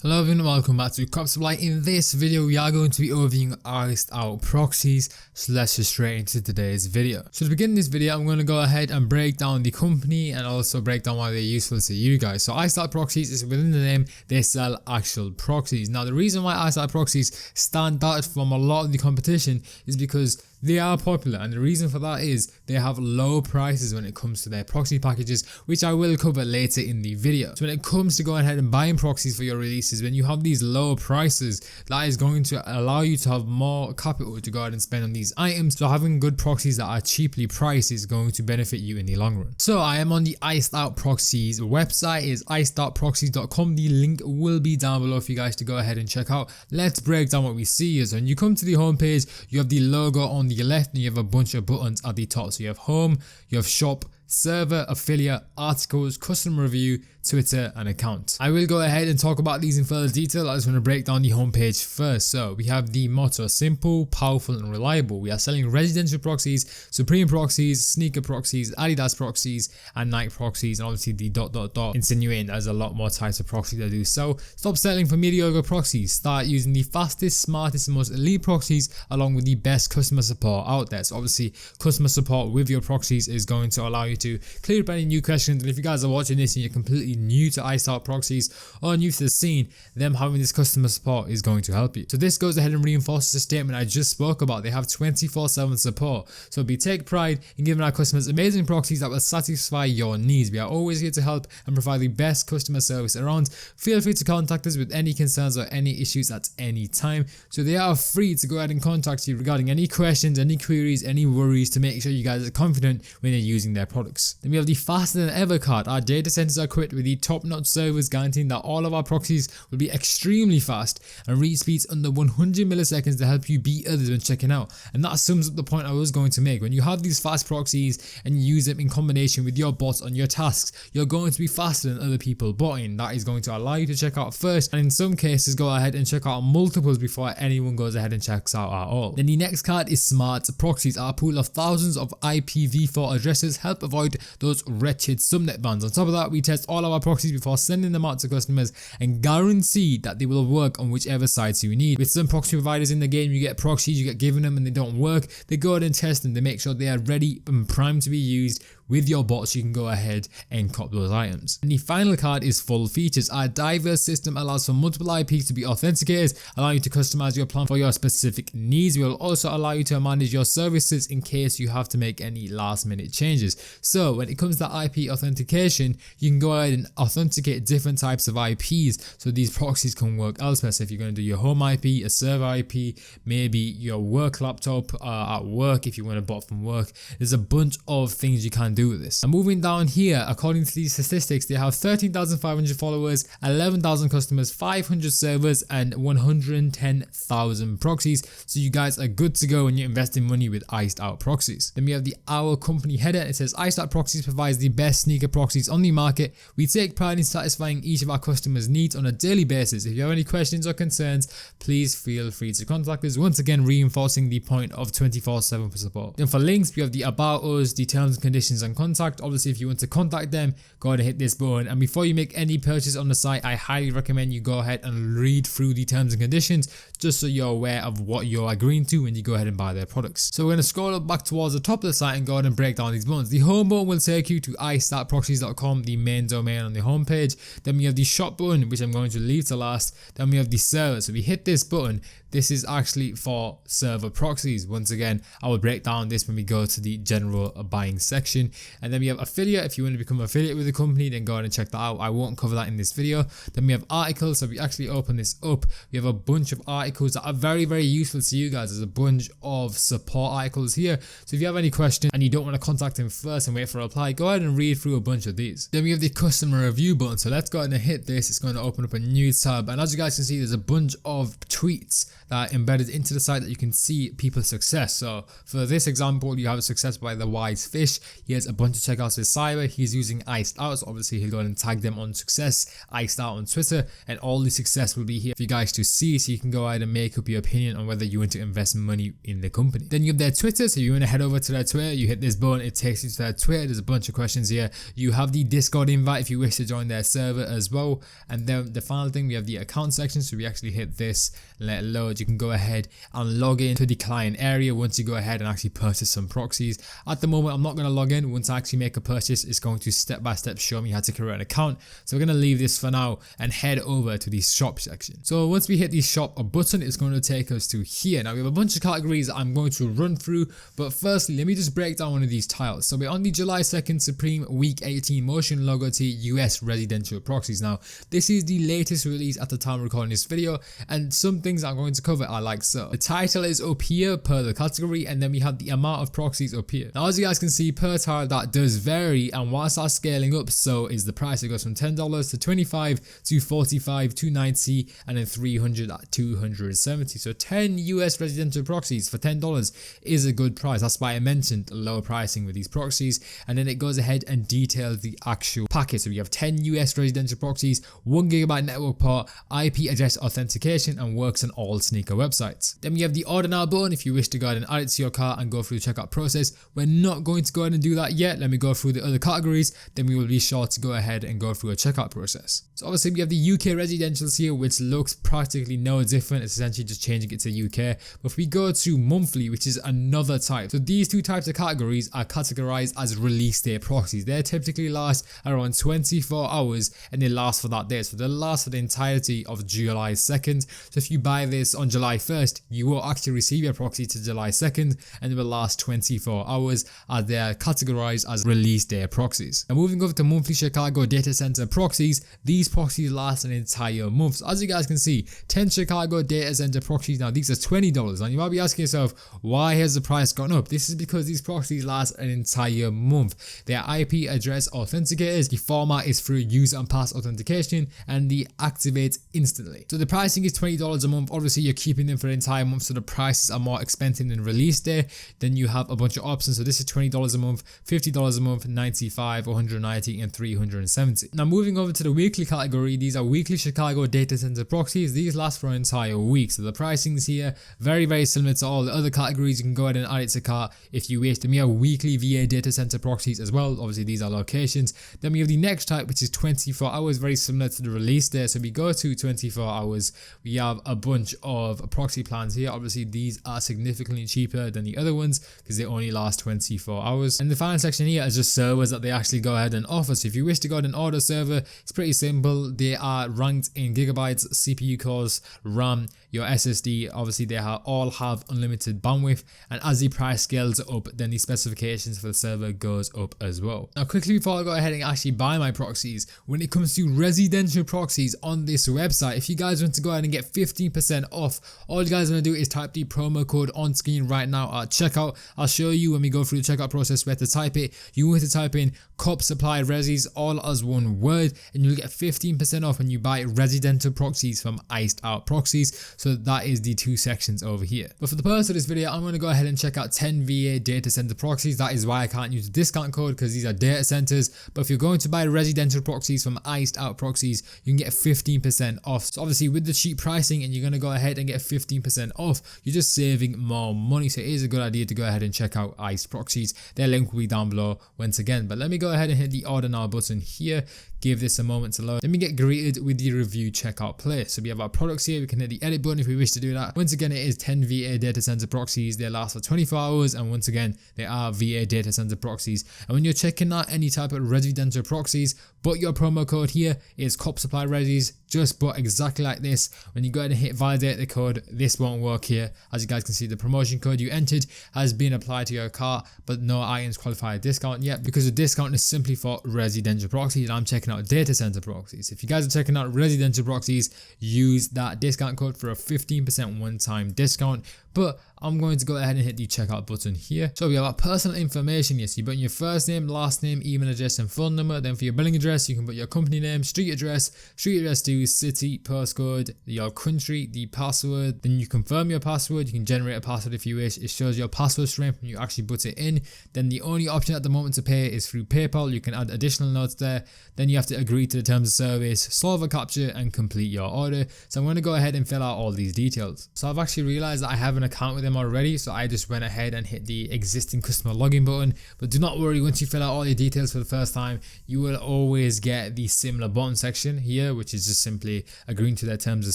Hello everyone and welcome back to Crop Supply. In this video we are going to be overviewing Iced Out Proxies, so let's just straight into today's video. So to begin this video I'm going to go ahead and break down the company and also break down why they're useful to you guys. So Iced Out Proxies is within the name, they sell actual proxies. Now the reason why Iced Out Proxies stand out from a lot of the competition is because they are popular, and the reason for that is they have low prices when it comes to their proxy packages, which I will cover later in the video. So when it comes to going ahead and buying proxies for your releases, when you have these low prices, that is going to allow you to have more capital to go ahead and spend on these items. So having good proxies that are cheaply priced is going to benefit you in the long run. So I am on the Iced Out Proxies website, is icedoutproxies.com. The link will be down below for you guys to go ahead and check out. Let's break down what we see is when you come to the homepage, you have the logo on the left and you have a bunch of buttons at the top. So you have home, you have shop, server, affiliate, articles, customer review, Twitter and account. I will go ahead and talk about these in further detail. I just want to break down the homepage first. So we have the motto: simple, powerful and reliable. We are selling residential proxies, Supreme proxies, sneaker proxies, Adidas proxies and Nike proxies, and obviously the ... insinuating there's a lot more types of proxies that do so. Stop settling for mediocre proxies. Start using the fastest, smartest and most elite proxies along with the best customer support out there. So obviously customer support with your proxies is going to allow you to clear up any new questions. And if you guys are watching this and you're completely new to Iced Out Proxies or new to the scene, them having this customer support is going to help you. So this goes ahead and reinforces the statement I just spoke about. They have 24/7 support. So we take pride in giving our customers amazing proxies that will satisfy your needs. We are always here to help and provide the best customer service around. Feel free to contact us with any concerns or any issues at any time. So they are free to go ahead and contact you regarding any questions, any queries, any worries, to make sure you guys are confident when you're using their products. Then we have the faster than ever card. Our data centers are equipped with the top-notch servers, guaranteeing that all of our proxies will be extremely fast and reach speeds under 100 milliseconds to help you beat others when checking out. And that sums up the point I was going to make. When you have these fast proxies and you use them in combination with your bots on your tasks, you're going to be faster than other people botting. That is going to allow you to check out first, and in some cases go ahead and check out multiples before anyone goes ahead and checks out at all. Then the next card is smart proxies. Our pool of thousands of IPv4 addresses help avoid those wretched subnet bans. On top of that, we test all of our proxies before sending them out to customers and guarantee that they will work on whichever sites you need. With some proxy providers in the game, you get proxies, you get given them and they don't work. They go ahead and test them. They make sure they are ready and primed to be used with your bots. You can go ahead and cop those items. And the final card is full features. Our diverse system allows for multiple IPs to be authenticated, allowing you to customize your plan for your specific needs. We will also allow you to manage your services in case you have to make any last minute changes. So when it comes to IP authentication, you can go ahead and authenticate different types of IPs, so these proxies can work elsewhere. So if you're going to do your home IP, a server IP, maybe your work laptop at work, if you want to bot from work, there's a bunch of things you can do with this. And moving down here, according to these statistics, they have 13,500 followers, 11,000 customers, 500 servers and 110,000 proxies. So you guys are good to go when you're investing money with Iced Out Proxies. Then we have the Our Company header. It says Iced Out Proxies provides the best sneaker proxies on the market. We take pride in satisfying each of our customers' needs on a daily basis. If you have any questions or concerns, please feel free to contact us. Once again, reinforcing the point of 24/7 for support. Then for links, we have the About Us, the terms and conditions and contact. Obviously, if you want to contact them, go ahead and hit this button. And before you make any purchase on the site, I highly recommend you go ahead and read through the terms and conditions, just so you're aware of what you're agreeing to when you go ahead and buy their products. So we're going to scroll up back towards the top of the site and go ahead and break down these buttons. The home button will take you to icedoutproxies.com, the main domain on the homepage. Then we have the shop button, which I'm going to leave to last. Then we have the server. So we hit this button. This is actually for server proxies. Once again, I will break down this when we go to the general buying section. And then we have affiliate. If you want to become an affiliate with the company, then go ahead and check that out. I won't cover that in this video. Then we have articles. So we actually open this up. We have a bunch of articles that are very, very useful to you guys. There's a bunch of support articles here. So if you have any questions and you don't want to contact them first and wait for a reply, go ahead and read through a bunch of these. Then we have the customer review button. So let's go ahead and hit this. It's going to open up a new tab. And as you guys can see, there's a bunch of tweets that are embedded into the site that you can see people's success. So for this example, you have a success by the Wise Fish. He has a bunch of checkouts with Cyber. He's using Iced Out, so obviously he'll go and tag them on success, Iced Out on Twitter, and all the success will be here for you guys to see, so you can go ahead and make up your opinion on whether you want to invest money in the company. Then you have their Twitter, so you want to head over to their Twitter, you hit this button, it takes you to their Twitter. There's a bunch of questions here. You have the Discord invite if you wish to join their server as well. And then the final thing, we have the account section, so we actually hit this, let it load. You can go ahead and log in to the client area once you go ahead and actually purchase some proxies. At the moment, I'm not going to log in. Once I actually make a purchase, it's going to step by step show me how to create an account. So we're going to leave this for now and head over to the shop section. So once we hit the shop button, it's going to take us to here. Now we have a bunch of categories I'm going to run through, but firstly, let me just break down one of these tiles. So we're on the July 2nd Supreme Week 18 Motion Logo T US Residential Proxies. Now this is the latest release at the time of recording this video, and some things I'm going to cover are like so. The title is up here per the category, and then we have the amount of proxies up here. Now as you guys can see, per tile that does vary, and whilst that's scaling up, so is the price. It goes from $10 to $25 to $45 to $90 and then $300 at $270. So 10 US residential proxies for $10 is a good price. That's why I mentioned lower pricing with these proxies. And then it goes ahead and details the actual package. So we have 10 US residential proxies, 1 GB network port, IP address authentication, and works on all sneaker websites. Then we have the order now button if you wish to go ahead and add it to your cart and go through the checkout process. We're not going to go ahead and do that yet. Let me go through the other categories, then we will be sure to go ahead and go through a checkout process. So obviously we have the UK residentials here, which looks practically no different. It's essentially just changing it to UK. But if we go to monthly, which is another type, so these two types of categories are categorized as release day proxies. They typically last around 24 hours and they last for that day. So they last for the entirety of July 2nd. So if you buy this on July 1st, you will actually receive your proxy to July 2nd, and it will last 24 hours as they are categorized as release day proxies. Now moving over to monthly Chicago data center proxies, these proxies last an entire month. So as you guys can see, 10 Chicago data center proxies, now these are $20. And you might be asking yourself, why has the price gone up? This is because these proxies last an entire month. They are IP address authenticators. The format is through user and pass authentication, and they activate instantly. So the pricing is $20 a month. Obviously you're keeping them for the entire month, so the prices are more expensive than release day. Then you have a bunch of options. So this is $20 a month, $50 a month, $95, $190, and $370. Now moving over to the weekly category, these are weekly Chicago data center proxies. These last for an entire week. So the pricings here very similar to all the other categories. You can go ahead and add it to cart if you wish. Then we have weekly VA data center proxies as well. Obviously these are locations. Then we have the next type, which is 24 hours, very similar to the release there. So we go to 24 hours. We have a bunch of proxy plans here. Obviously these are significantly cheaper than the other ones because they only last 24 hours. And the final section here is just servers that they actually go ahead and offer. So if you wish to go ahead and order a server, it's pretty simple. They are ranked in gigabytes, CPU cores, RAM, your SSD. Obviously they all have unlimited bandwidth, and as the price scales up, then the specifications for the server goes up as well. Now quickly before I go ahead and actually buy my proxies, when it comes to residential proxies on this website, if you guys want to go ahead and get 15% off, all you guys want to do is type the promo code on screen right now at checkout. I'll show you when we go through the checkout process where to type it. You want to type in Cup Supply Resis all as one word, and you'll get 15% off when you buy residential proxies from Iced Out Proxies. So that is the two sections over here. But for the purpose of this video, I'm going to go ahead and check out 10 VA data center proxies. That is why I can't use the discount code, because these are data centers. But if you're going to buy residential proxies from Iced Out Proxies, you can get 15% off. So obviously with the cheap pricing and you're going to go ahead and get 15% off, you're just saving more money. So it is a good idea to go ahead and check out Iced Proxies. Their link will be down below once again. But let me go ahead and hit the order now button here. Give this a moment to load. Let me get greeted with the review checkout place. So we have our products here. We can hit the edit button if we wish to do that. Once again, it is 10 VA data center proxies. They last for 24 hours. And once again, they are VA data center proxies. And when you're checking out any type of residential proxies, but your promo code here is Cup Supply Resis, just but exactly like this. When you go ahead and hit validate the code, this won't work here. As you guys can see, the promotion code you entered has been applied to your cart, but no items qualify a discount yet, because the discount is simply for residential proxies. And I'm checking out data center proxies. If you guys are checking out residential proxies, use that discount code for a 15% one-time discount. But I'm going to go ahead and hit the checkout button here. So we have our personal information here. So you put in your first name, last name, email address and phone number. Then for your billing address, you can put your company name, street address to city, postcode, your country, the password. Then you confirm your password. You can generate a password if you wish. It shows your password strength when you actually put it in. Then the only option at the moment to pay is through PayPal. You can add additional notes there. Then you have to agree to the terms of service, solve a captcha and complete your order. So I'm going to go ahead and fill out all these details. So I've actually realized that I have an account with them already, so I just went ahead and hit the existing customer login button. But do not worry, once you fill out all your details for the first time, you will always get the similar button section here, which is just simply agreeing to their terms of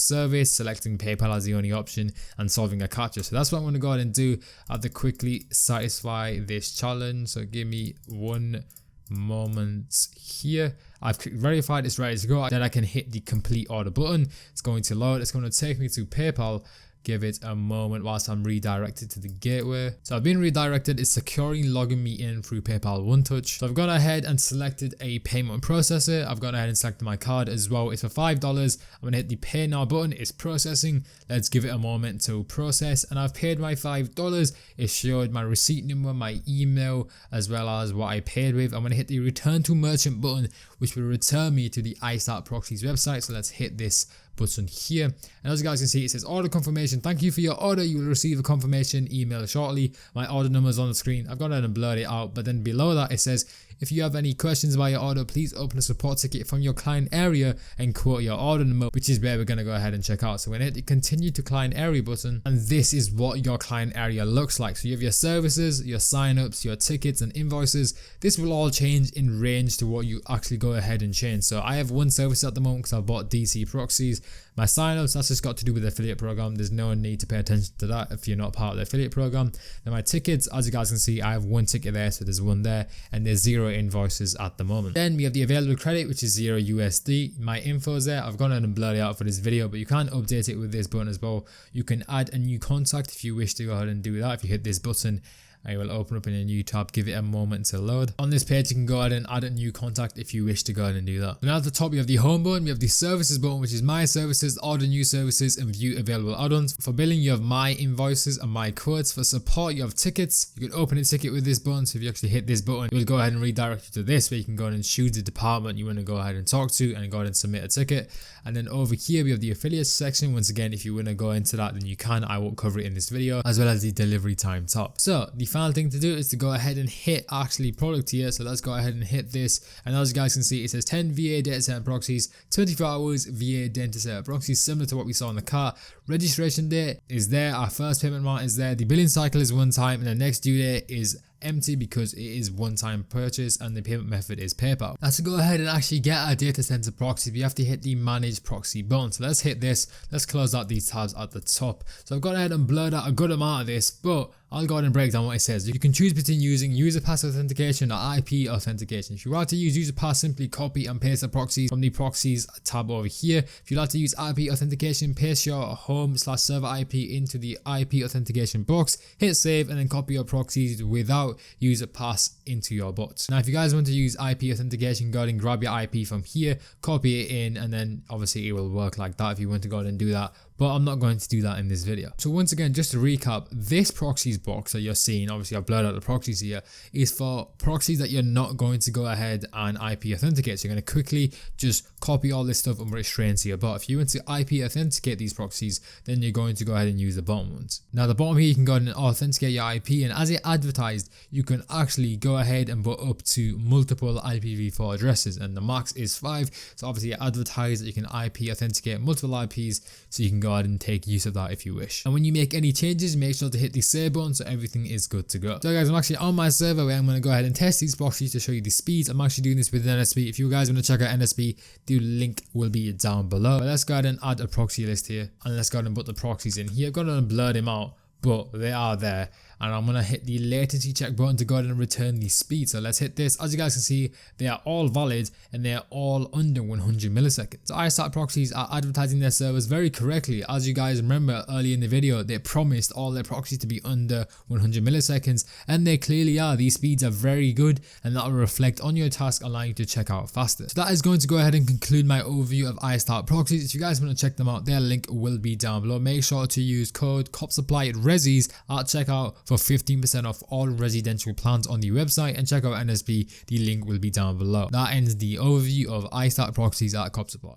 service, selecting PayPal as the only option and solving a captcha. So that's what I'm going to go ahead and do. I have to quickly satisfy this challenge, so give me 1 moment here. I've verified it's ready to go. Then I can hit the complete order button. It's going to load. It's going to take me to PayPal. Give it a moment whilst I'm redirected to the gateway. So I've been redirected. It's securely logging me in through PayPal One Touch. So I've gone ahead and selected a payment processor. I've gone ahead and selected my card as well. It's for $5. I'm going to hit the pay now button. It's processing. Let's give it a moment to process. And I've paid my $5. It showed my receipt number, my email, as well as what I paid with. I'm going to hit the return to merchant button, which will return me to the Iced Out Proxies website. So let's hit this button here, and as you guys can see, it says order confirmation. Thank you for your order. You will receive a confirmation email shortly. My order number is on the screen. I've gone ahead and blurred it out, but then below that it says, if you have any questions about your order, please open a support ticket from your client area and quote your order number, which is where we're going to go ahead and check out. So we're going to hit the continue to client area button, and this is what your client area looks like. So you have your services, your signups, your tickets and invoices. This will all change in range to what you actually go ahead and change. So I have one service at the moment because I've bought DC proxies. My signups, that's just got to do with the affiliate program. There's no need to pay attention to that if you're not part of the affiliate program. Then my tickets, as you guys can see, I have one ticket there, so there's one there, and there's 0 invoices at the moment. Then we have the available credit, which is 0 USD. My info is there. I've gone ahead and blurred it out for this video, but you can update it with this button as well. You can add a new contact if you wish to go ahead and do that. If you hit this button, I will open up in a new tab. Give it a moment to load. On this page, you can go ahead and add a new contact if you wish to go ahead and do that. Now at the top, you have the home button. We have the services button, which is my services, order new services, and view available add-ons. For billing, you have my invoices and my quotes. For support, you have tickets. You can open a ticket with this button. So if you actually hit this button, it will go ahead and redirect you to this, where you can go ahead and choose the department you want to go ahead and talk to and go ahead and submit a ticket. And then over here, we have the affiliates section. Once again, if you want to go into that, then you can. I won't cover it in this video, as well as the delivery time top. So the final thing to do is to go ahead and hit actually product here. So let's go ahead and hit this, and as you guys can see, it says 10 VA data center proxies, 24 hours VA data center proxies, similar to what we saw in the cart. Registration date is there, our first payment amount is there, the billing cycle is 1 time, and the next due date is empty because it is one-time purchase, and the payment method is PayPal. Now to go ahead and actually get our data center proxy, we have to hit the manage proxy button. So let's hit this. Let's close out these tabs at the top. So I've gone ahead and blurred out a good amount of this, but I'll go ahead and break down what it says. You can choose between using user pass authentication or IP authentication. If you like to use user pass, simply copy and paste the proxies from the proxies tab over here. If you like to use IP authentication, paste your home/server IP into the IP authentication box, hit save, and then copy your proxies without user pass into your bot. Now if you guys want to use IP authentication, go ahead and grab your IP from here, copy it in, and then obviously it will work like that if you want to go ahead and do that. But I'm not going to do that in this video. So once again, just to recap, this proxies box that you're seeing, obviously I've blurred out the proxies here, is for proxies that you're not going to go ahead and IP authenticate. So you're going to quickly just copy all this stuff and put it straight into your bot. If you want to IP authenticate these proxies, then you're going to go ahead and use the bottom ones. Now the bottom here, you can go ahead and authenticate your IP, and as it advertised, you can actually go ahead and put up to multiple IPv4 addresses, and the max is 5. So obviously it advertised that you can IP authenticate multiple IPs, so you can go ahead and take use of that if you wish. And when you make any changes, make sure to hit the save button so everything is good to go. So guys, I'm actually on my server where I'm going to go ahead and test these proxies to show you the speeds. I'm actually doing this with NSP. If you guys want to check out NSP, the link will be down below. But let's go ahead and add a proxy list here, and let's go ahead and put the proxies in here. I've got to blur them out, but they are there. and I'm gonna hit the latency check button to go ahead and return the speed. So let's hit this. As you guys can see, they are all valid and they are all under 100 milliseconds. So Iced Out Proxies are advertising their servers very correctly. As you guys remember earlier in the video, they promised all their proxies to be under 100 milliseconds, and they clearly are. These speeds are very good, and that will reflect on your task, allowing you to check out faster. So that is going to go ahead and conclude my overview of Iced Out Proxies. If you guys want to check them out, their link will be down below. Make sure to use code COPSUPPLY@Resis at checkout for 15% off all residential plans on the website, and check out NSP. The link will be down below. That ends the overview of Iced Out Proxies at COPSUPPLY.